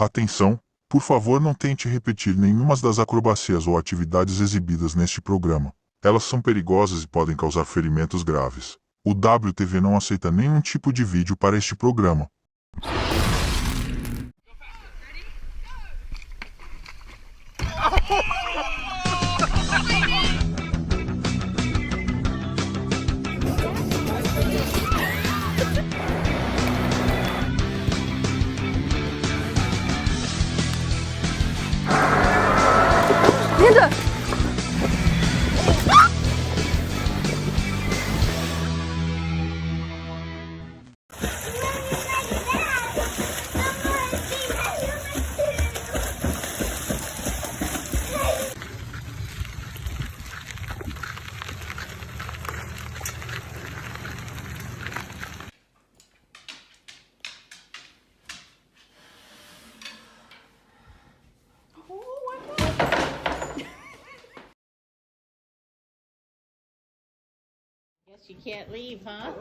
Atenção! Por favor, não tente repetir nenhuma das acrobacias ou atividades exibidas neste programa. Elas são perigosas e podem causar ferimentos graves. O WTV não aceita nenhum tipo de vídeo para este programa. Linda! Guess you can't leave, huh?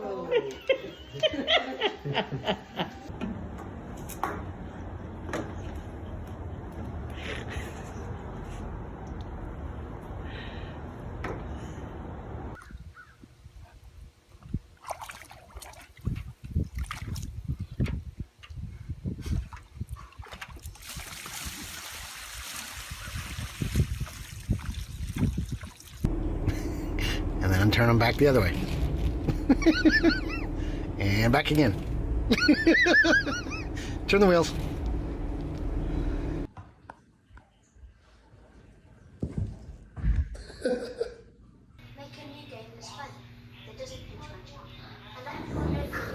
And then turn them back the other way. And back again. Turn the wheels. Make a new game that's fun, that doesn't pinch much, and let everyone know that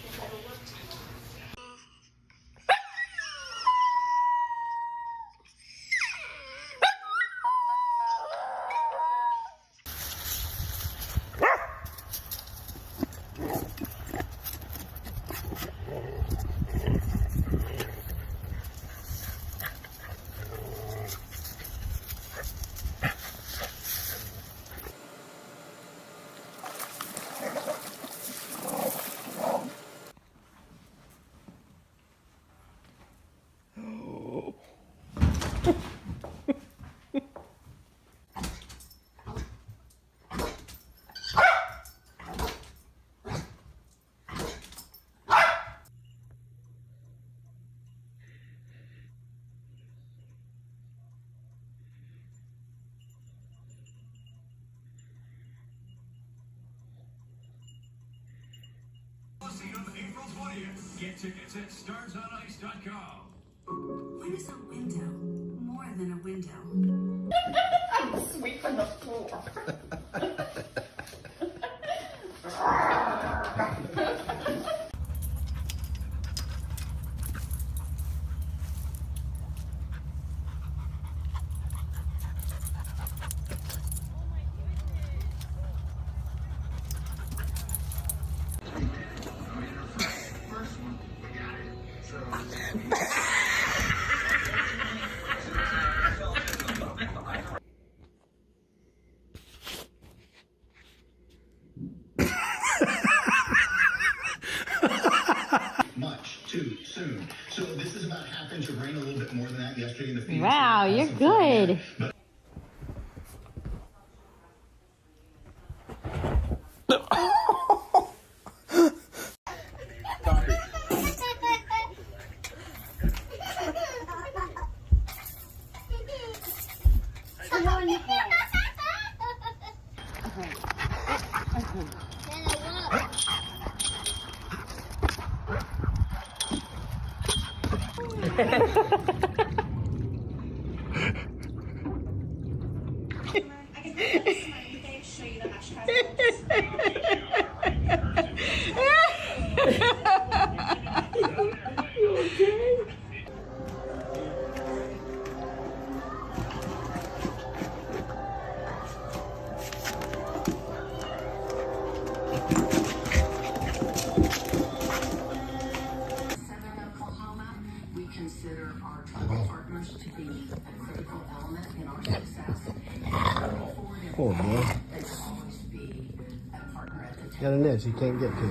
if ever worked. On April 20th. Get tickets at starsonice.com. When is a window more than a window? I'm sweeping the floor. Much too soon. So this is about half inch of rain, a little bit more than that yesterday in the Phoenix. Wow, you're good. Consider our tribal partners to be a critical element in our success. Poor boy. They should always be a partner at the table. Got an edge he can't get to.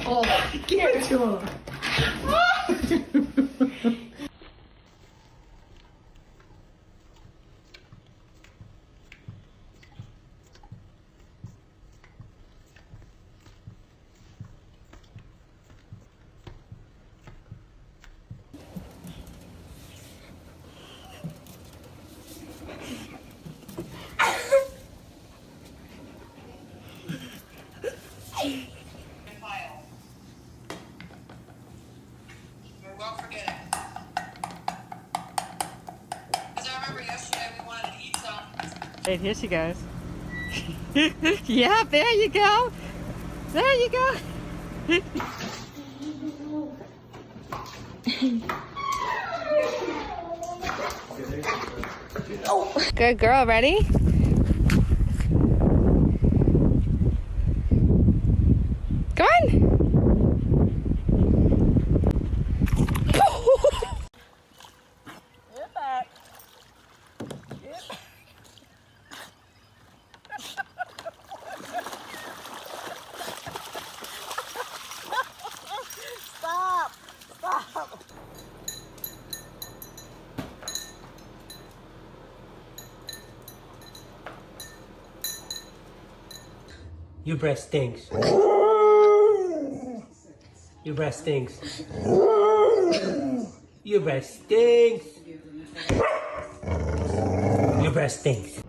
Oh, give it to him. Well, forget it. Because I remember yesterday we wanted to eat some. And here she goes. Yeah, there you go. There you go. Oh, good girl. Ready? Come on. Get back. Stop. Stop. Your breath stinks. Your breath stinks. Your breath stinks. Your breath stinks.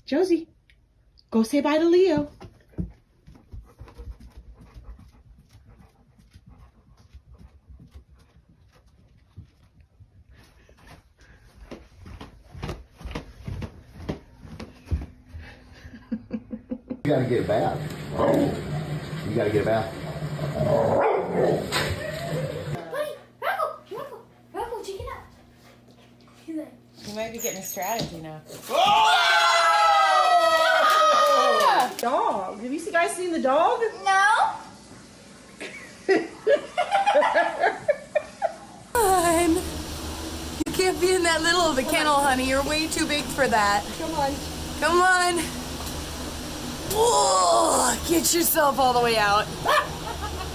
Josie, go say bye to Leo. You gotta get a bath. You gotta get a bath. Buddy, Rocco, check it out. He's like, You might be getting a strategy now. Dog. Have you guys seen the dog? no. You can't be in that little of a kennel, honey. You're way too big for that. Come on. Come on. Whoa, get yourself all the way out.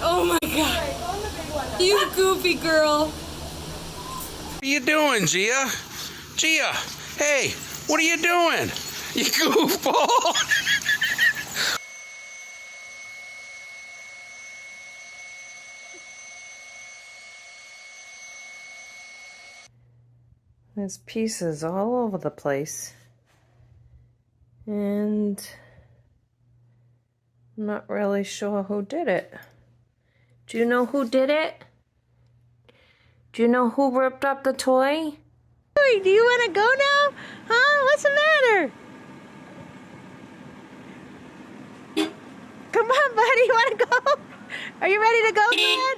Oh my God. You goofy girl. What are you doing, Gia? Gia, hey, what are you doing? You goofball. There's pieces all over the place. And I'm not really sure who did it. Do you know who did it? Do you know who ripped up the toy? Hey, do you want to go now? Huh? What's the matter? Come on, buddy. You want to go? Are you ready to go, Dad?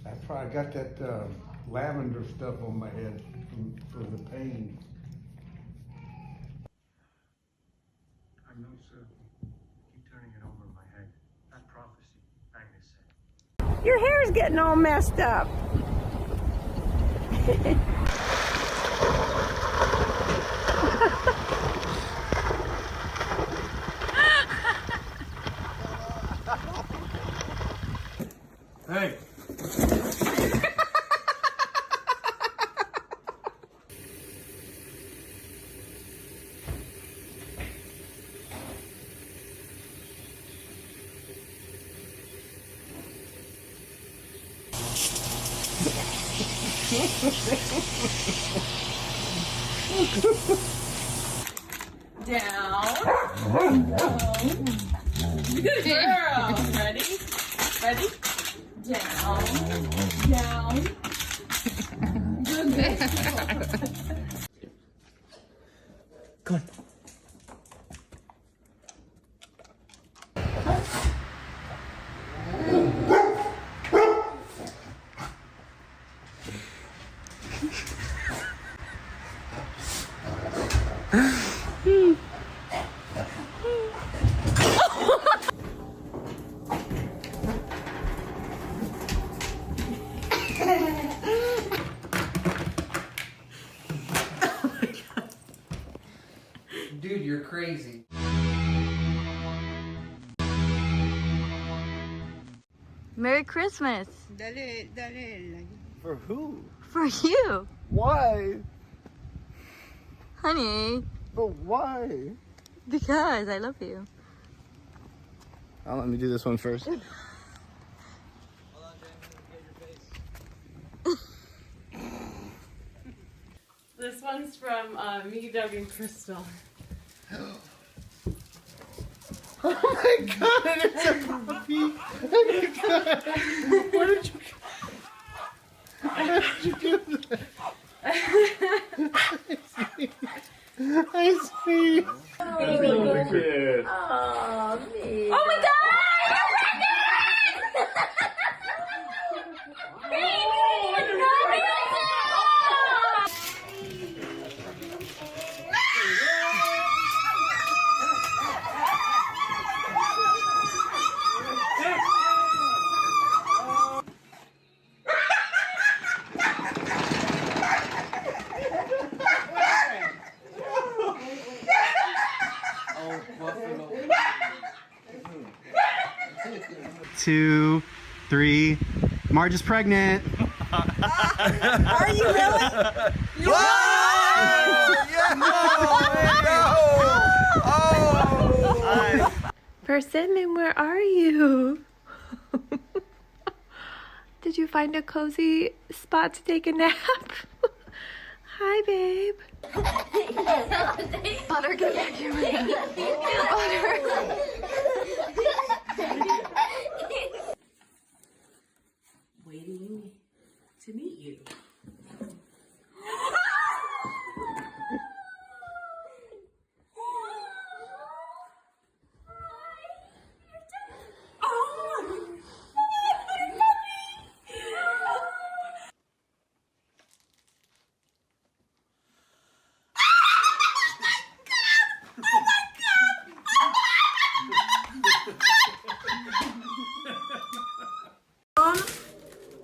That's why I got that lavender stuff on my head for the pain. I know, sir. Keep turning it over in my head. That prophecy, Agnes said. Your hair's getting all messed up. Hey! Down. Good girl. Ready? Ready? Down. Down. Good girl. Come on. Dude, you're crazy. Merry Christmas. Dale, dale. For who? For you. Why? Honey. But why? Because I love you. Oh, let me do this one first. This one's from me, Doug, and Crystal. Oh my god, it's a puppy! Oh my god! What did you... How did you do that? I see. Oh, baby. Oh, me. Oh my god! Two, three. Marge is pregnant. Are you really? Whoa! Oh! Persimmon, where are you? Did you find a cozy spot to take a nap? Hi, babe. Butter, get back here. Butter. Waiting to meet you.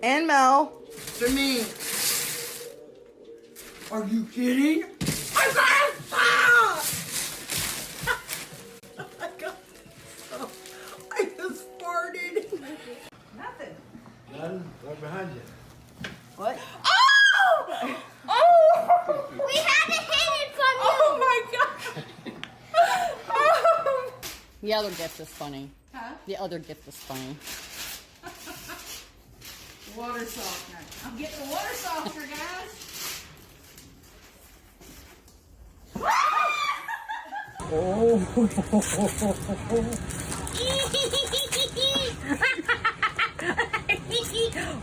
And Mel. To me. Are you kidding? I got stop! I got stop. I just farted. Nothing. None right behind you. What? Oh! Oh! We had to hit it from you! Oh my god! The other gift is funny. Huh? The other gift is funny. Water softener. I'm getting the water softener, guys.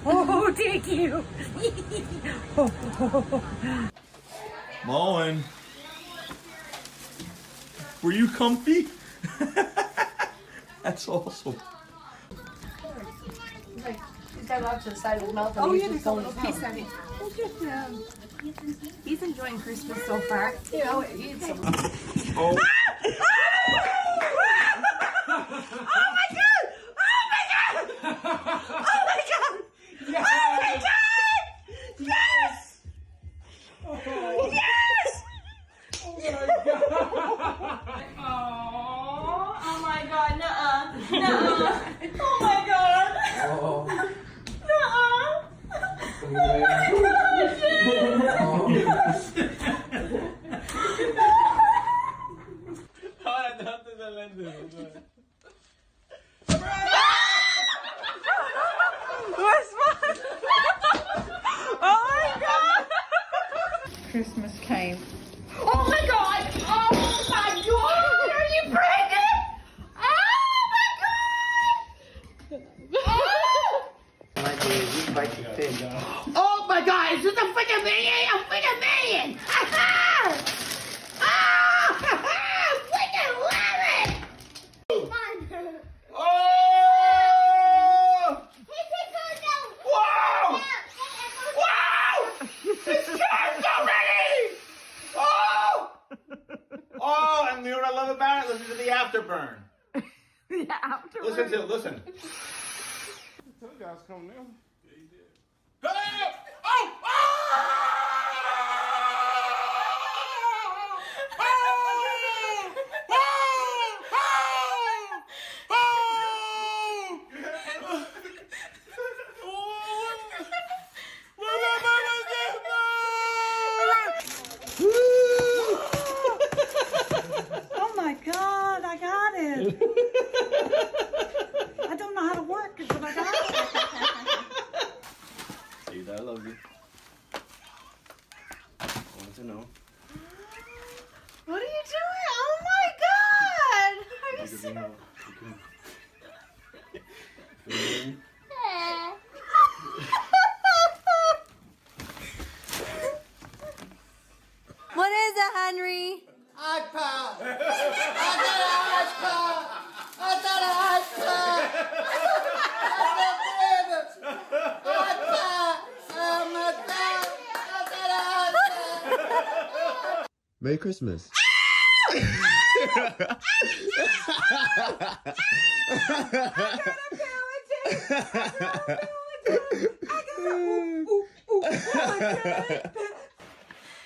Oh, thank you. Mullen, were you comfy? That's awesome. He's got it off to the side of his mouth. Oh, yeah, there's a little piece of it. He's enjoying Christmas so far. You know, he eats some. Oh. Oh my god! Oh my god! Oh my god! Yes! Oh my god! Yes! Yes! Oh my god! Oh my god! Nuh-uh! Nuh-uh! Oh my god! Oh. Nuh-uh! Christmas came. Oh my god! Oh my god! Are you pregnant? Oh my god! My baby, you bite your fish. Oh my god! Is this a freaking million? A freaking million! Ah! Ah! Freaking love it! Oh! Wow! Wow! This car's already! Oh! Oh, and you know what I love about it? Listen to the afterburn. The afterburn. Listen to it, listen. Those guys come now. Go! Oh! Oh! Oh! don't know. What are you doing? Oh my God! Are you serious? What is it, Henry? iPad! I got an iPad! I got an iPad! Merry Christmas.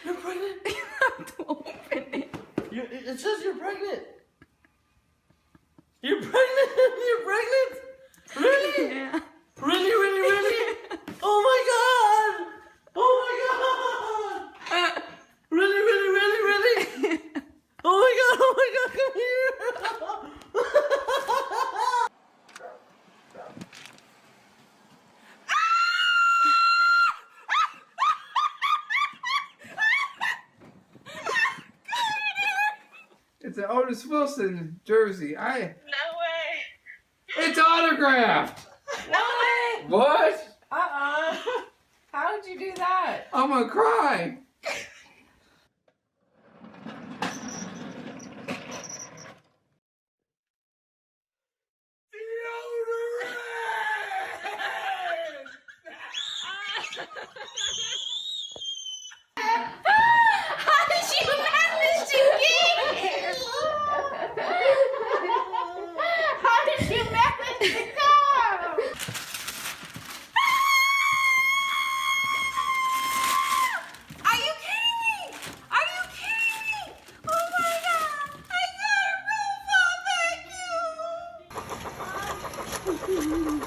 You're pregnant? You have to open it. It says you're pregnant. You're pregnant? You're pregnant? Really? Yeah. Really, really, really? Oh my God! Oh my God! Really, really, really, really? Oh my God, come here! It's an Otis Wilson jersey. No way. It's autographed. No way! What? How did you do that? I'm gonna cry. How did you manage to get here? How did you manage to come? Are you kidding me? Are you kidding me? Oh my God! I got a robot! Thank you.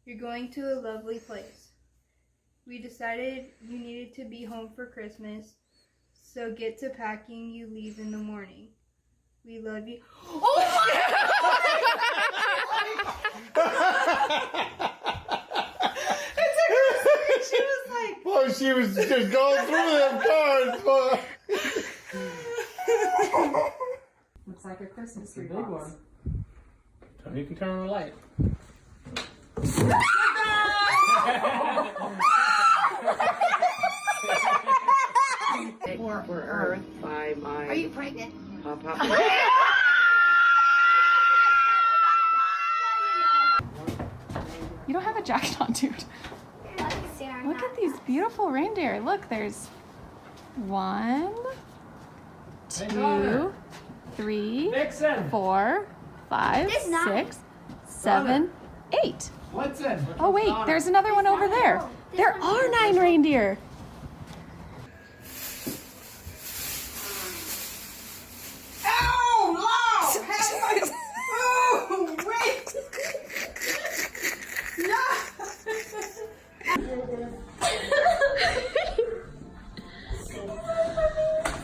You're going to a lovely place. We decided you needed to be home for Christmas, so get to packing, you leave in the morning. We love you. Oh my She was like... Well, she was just going through them cards. But... Looks like a Christmas tree Big box. one. So you can turn on the light. For Earth by my... Are you pregnant? Papa. You don't have a jacket on, dude. Look at these beautiful reindeer. Look, there's 1, 2, 3, 4, 5, 6, 7, 8. What's in? Oh wait, there's another one over there. There are 9 reindeer. Oh, Lord! Oh, wait!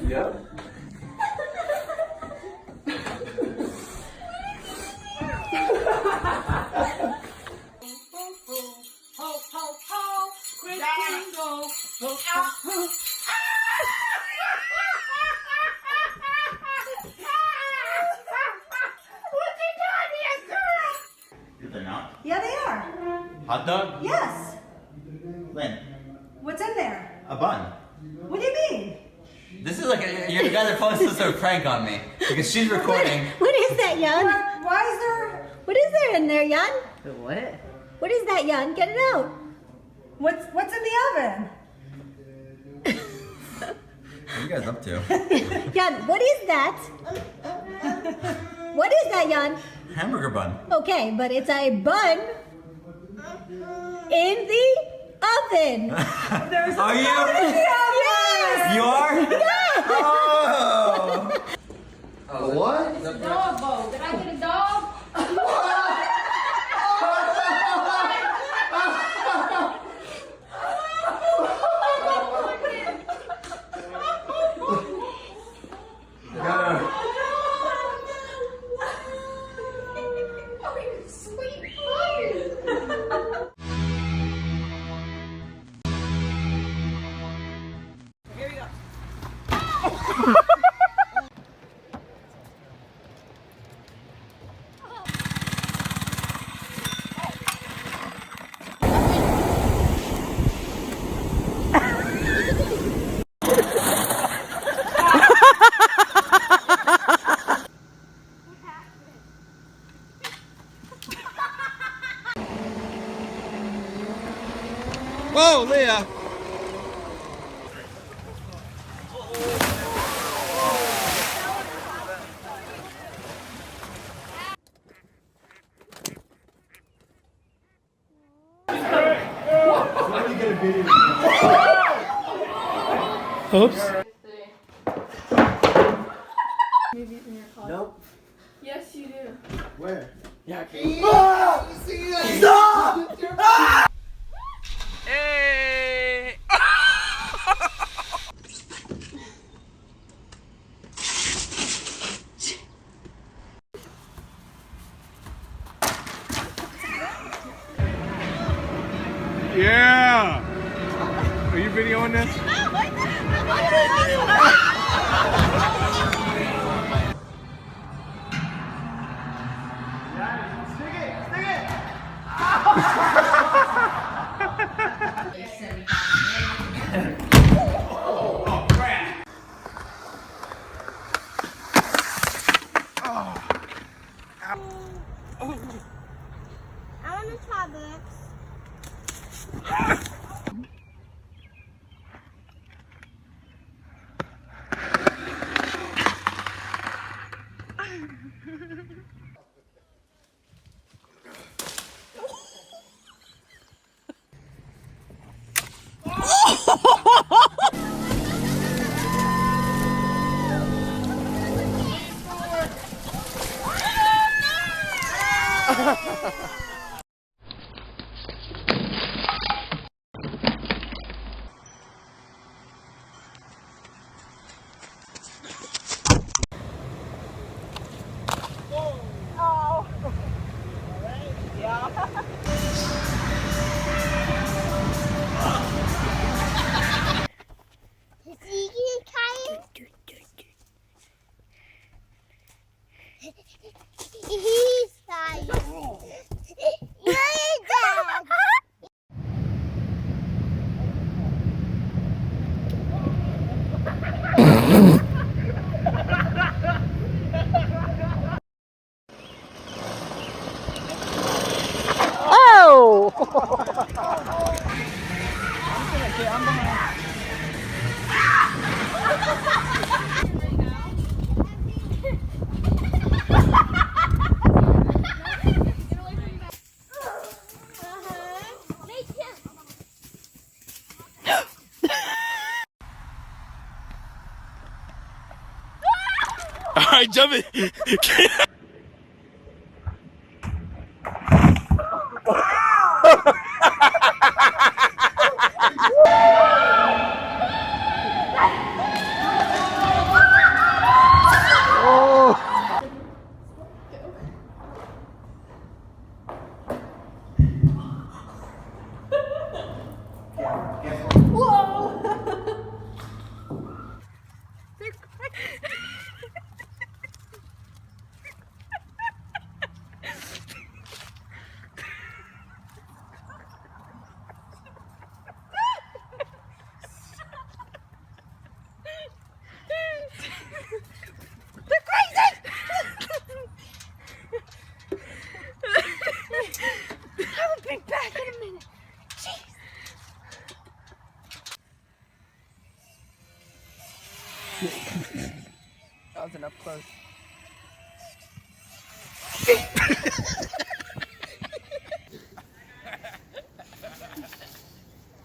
Yep. Ho, ho, ho! Quick, go! Ho, ho, ho! They're not. Yeah, they are. Hot dog? Yes. When? What's in there? A bun. What do you mean? This is like you're the guy that posted this prank on me because she's recording. What is that, Jan? Why is there... What is there in there, Jan? What? What is that, Jan? Get it out. What's in the oven? What are you guys up to? Jan, what is that? What is that, Jan? Hamburger bun. Okay, but it's a bun in the oven. There's Are you? Yes! You are? Yeah! Oh. What? It's a dog bowl. Did I get a dog? Whoa, Leah. Oops. Nope. Yes, you do. Where? Yeah, Stop! Hey! Yeah! Are you videoing this? I want to try this. He's fine. You're dad. Oh! All right, jump it. I'll be back in a minute. Jeez. That was enough close.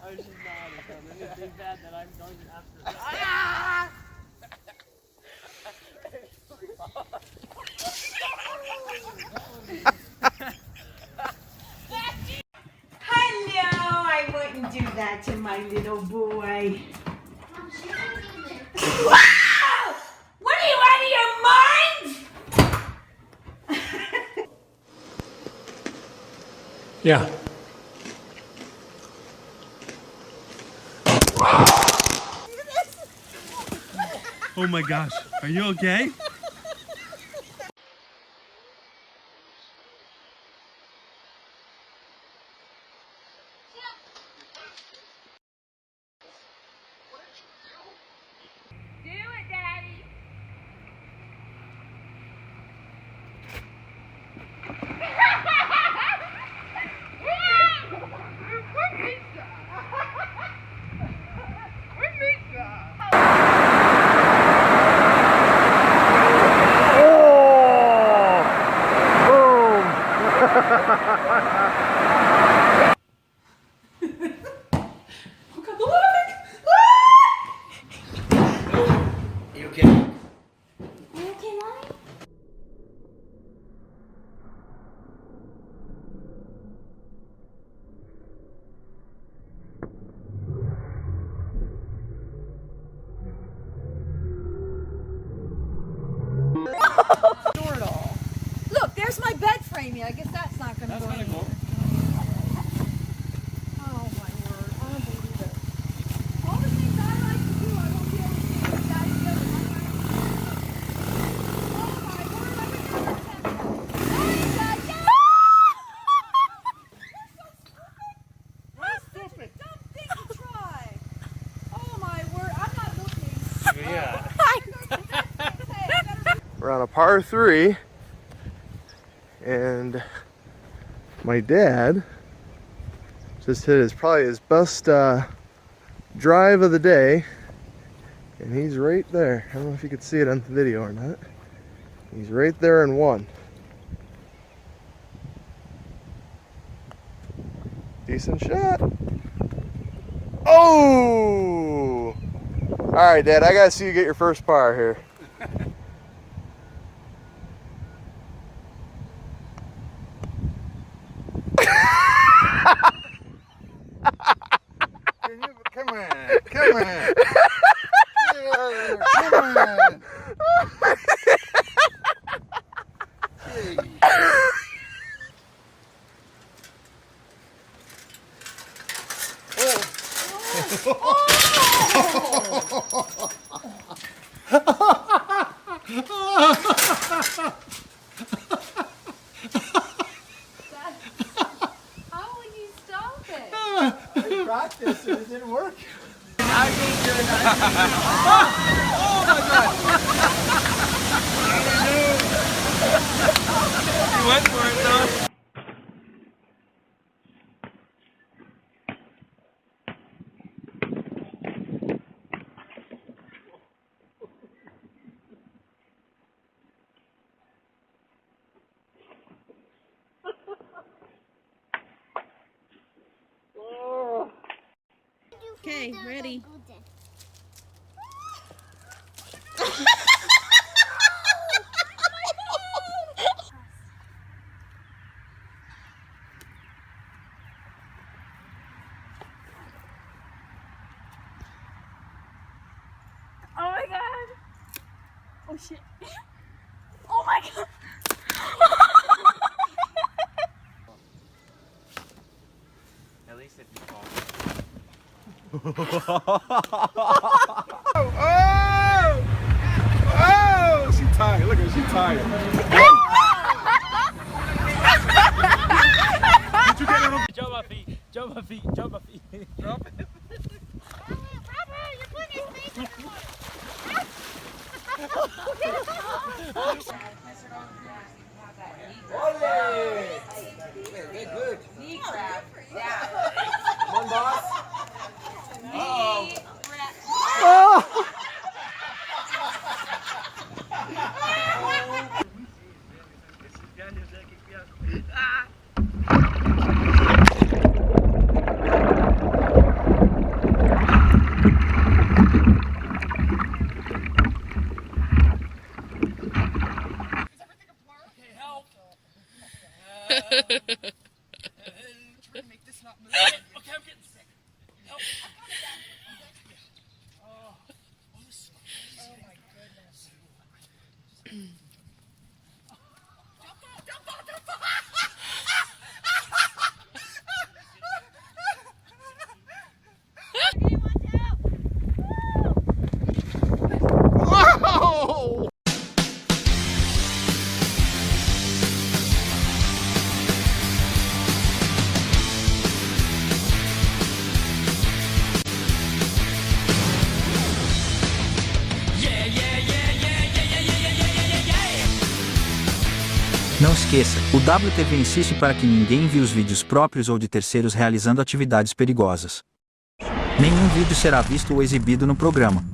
I was just nodding, so it's big bad that I'm going after it. Hello, I wouldn't do that to my little boy. Wow! What are you out of your mind? Yeah. Oh my gosh. Are you okay? Do it, Daddy. You okay? You okay, Mommy? Look, there's my bed framing. I guess that's not going to go in. cool. Oh my word. I don't believe it. All the things I like to do, I won't be able to do. Daddy does it. Oh my word, I would never attempt that. Hey, Dad, yes! You're so stupid. That's such a dumb thing to try. Oh my word, I'm not looking. Yeah. We're on a par 3, and my dad just hit probably his best drive of the day, and he's right there. I don't know if you could see it on the video or not. He's right there in 1. Decent shot. Oh! All right, Dad, I gotta see you get your first par here. Come on. Come on. Come on. How will you stop it? I practiced and it didn't work. Oh my God! You went for it though. Okay, ready. Oh my god. Oh shit. Oh my god. At least if you fall. Oh! She's tired. Look at her. She's tired. Did you get it on? Jump my feet. Jump my feet. Jump my feet. Jump it. Good. Knee crab. Yeah. Come on, boss. Uh-oh. Trying to make this not move. Okay, I'm getting sick. Help. Oh, this is crazy. Oh my goodness. Jump off. Whoa! Não esqueça, o WTV insiste para que ninguém envie os vídeos próprios ou de terceiros realizando atividades perigosas. Nenhum vídeo será visto ou exibido no programa.